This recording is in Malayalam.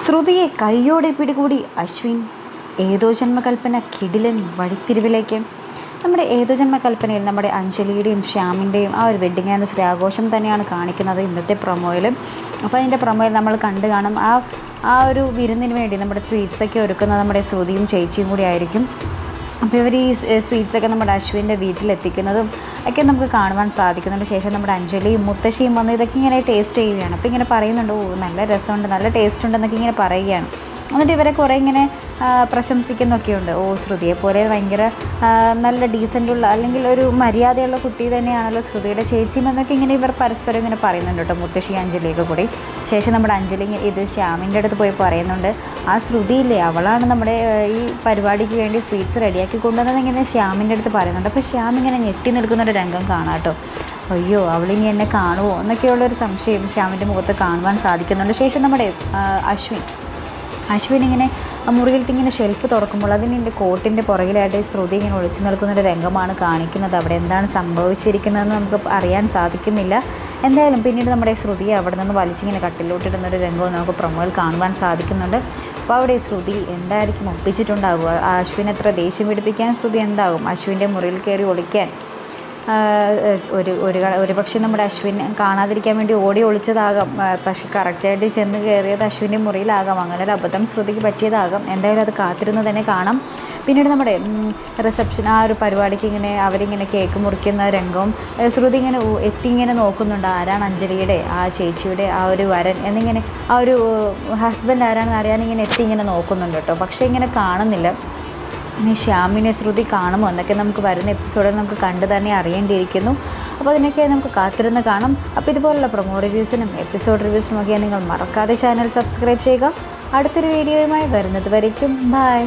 ശ്രുതിയെ കയ്യോടെ പിടികൂടി അശ്വിൻ. ഏതോ ജന്മകൽപ്പന കിടിലൻ വഴിത്തിരിവിലേക്ക്. നമ്മുടെ ഏതോ ജന്മകൽപ്പനയിൽ നമ്മുടെ അഞ്ജലിയുടെയും ശ്യാമിൻ്റെയും ആ ഒരു വെഡ്ഡിങ് ആനിവേഴ്സറി ആഘോഷം തന്നെയാണ് കാണിക്കുന്നത് ഇന്നത്തെ പ്രൊമോയിൽ. അപ്പോൾ അതിൻ്റെ പ്രൊമോയിൽ നമ്മൾ കണ്ടു കാണും ആ ഒരു വിരുന്നിന് വേണ്ടി നമ്മുടെ സ്വീറ്റ്സൊക്കെ ഒരുക്കുന്നത് നമ്മുടെ ശ്രുതിയും ചേച്ചിയും കൂടി ആയിരിക്കും. അപ്പോൾ ഇവർ ഈ സ്വീറ്റ്സൊക്കെ നമ്മുടെ അശ്വിൻ്റെ വീട്ടിലെത്തിക്കുന്നതും ഒക്കെ നമുക്ക് കാണുവാൻ സാധിക്കുന്നുണ്ട്. ശേഷം നമ്മുടെ അഞ്ജലിയും മുത്തശ്ശിയും വന്ന് ഇതൊക്കെ ഇങ്ങനെ ടേസ്റ്റ് ചെയ്യുകയാണ്. അപ്പോൾ ഇങ്ങനെ പറയുന്നുണ്ട്, ഓ നല്ല രസമുണ്ട്, നല്ല ടേസ്റ്റ് ഉണ്ടെന്നൊക്കെ ഇങ്ങനെ പറയുകയാണ്. എന്നിട്ട് ഇവരെ കുറേ ഇങ്ങനെ പ്രശംസിക്കുന്നൊക്കെയുണ്ട്. ഓ ശ്രുതിയെ പോലെ ഭയങ്കര നല്ല ഡീസൻ്റുള്ള അല്ലെങ്കിൽ ഒരു മര്യാദയുള്ള കുട്ടി തന്നെയാണല്ലോ ശ്രുതിയുടെ ചേച്ചിയും എന്നൊക്കെ ഇങ്ങനെ ഇവർ പരസ്പരം ഇങ്ങനെ പറയുന്നുണ്ട് കേട്ടോ, മുത്തശ്ശി അഞ്ജലിയൊക്കെ കൂടി. ശേഷം നമ്മുടെ അഞ്ജലി ഇത് ശ്യാമിൻ്റെ അടുത്ത് പോയി പറയുന്നുണ്ട്, ആ ശ്രുതിയില്ലേ അവളാണ് നമ്മുടെ ഈ പരിപാടിക്ക് വേണ്ടി സ്വീറ്റ്സ് റെഡിയാക്കി കൊണ്ടുവന്നത് ഇങ്ങനെ ശ്യാമിൻ്റെ അടുത്ത് പറയുന്നുണ്ട്. അപ്പോൾ ശ്യാം ഇങ്ങനെ ഞെട്ടി നിൽക്കുന്നൊരു രംഗം കാണാം കേട്ടോ. അയ്യോ അവളിനി എന്നെ കാണുമോ എന്നൊക്കെയുള്ളൊരു സംശയം ശ്യാമിൻ്റെ മുഖത്ത് കാണുവാൻ സാധിക്കുന്നുണ്ട്. ശേഷം നമ്മുടെ അശ്വിൻ ഇങ്ങനെ മുറിയിലിട്ട് ഇങ്ങനെ ഷെൽഫ് തുറക്കുമ്പോൾ അതിൻ്റെ കോട്ടിൻ്റെ പുറകിലായിട്ട് ശ്രുതി ഇങ്ങനെ ഒളിച്ചു നിൽക്കുന്നൊരു രംഗമാണ് കാണിക്കുന്നത്. അവിടെ എന്താണ് സംഭവിച്ചിരിക്കുന്നതെന്ന് നമുക്ക് അറിയാൻ സാധിക്കുന്നില്ല. എന്തായാലും പിന്നീട് നമ്മുടെ ശ്രുതിയെ അവിടെ നിന്ന് വലിച്ചിങ്ങനെ കട്ടിലോട്ടിടുന്നൊരു രംഗവും നമുക്ക് പ്രൊമോയിൽ കാണുവാൻ സാധിക്കുന്നുണ്ട്. അപ്പോൾ അവിടെ ശ്രുതി എന്തായിരിക്കും ഒപ്പിച്ചിട്ടുണ്ടാവുക? അശ്വിൻ എത്ര ദേഷ്യം പിടിപ്പിക്കാൻ ശ്രുതി എന്താകും അശ്വിൻ്റെ മുറിയിൽ കയറി ഒളിക്കാൻ? ഒരു പക്ഷേ നമ്മുടെ അശ്വിൻ കാണാതിരിക്കാൻ വേണ്ടി ഓടി ഒളിച്ചതാകാം. പക്ഷെ കറക്റ്റായിട്ട് ചെന്ന് കയറിയത് അശ്വിൻ്റെ മുറിയിലാകാം. അങ്ങനെ ഒരു അബദ്ധം ശ്രുതിക്ക് പറ്റിയതാകാം. എന്തായാലും അത് കാത്തിരുന്ന് തന്നെ കാണാം. പിന്നീട് നമ്മുടെ റിസപ്ഷൻ ആ ഒരു പരിപാടിക്ക് ഇങ്ങനെ അവരിങ്ങനെ കേക്ക് മുറിക്കുന്ന രംഗവും ശ്രുതി ഇങ്ങനെ ഇങ്ങനെ നോക്കുന്നുണ്ട്, ആരാണ് അഞ്ജലിയുടെ ആ ചേച്ചിയുടെ ആ ഒരു വരൻ എന്നിങ്ങനെ ആ ഒരു ഹസ്ബൻഡ് ആരാണെന്ന് അറിയാനിങ്ങനെ ഇങ്ങനെ നോക്കുന്നുണ്ട് കേട്ടോ. പക്ഷേ ഇങ്ങനെ കാണുന്നില്ല. ഇനി ശ്യാമിനെ ശ്രുതി കാണുമോ എന്നൊക്കെ നമുക്ക് വരുന്ന എപ്പിസോഡിൽ നമുക്ക് കണ്ടു തന്നെ അറിയേണ്ടിയിരിക്കുന്നു. അപ്പോൾ അതിനൊക്കെ നമുക്ക് കാത്തിരുന്ന് കാണാം. അപ്പോൾ ഇതുപോലുള്ള പ്രൊമോ റിവ്യൂസിനും എപ്പിസോഡ് റിവ്യൂസിനും ഒക്കെ നിങ്ങൾ മറക്കാതെ ചാനൽ സബ്സ്ക്രൈബ് ചെയ്യുക. അടുത്തൊരു വീഡിയോയുമായി വരുന്നത് വരയ്ക്കും ബൈ.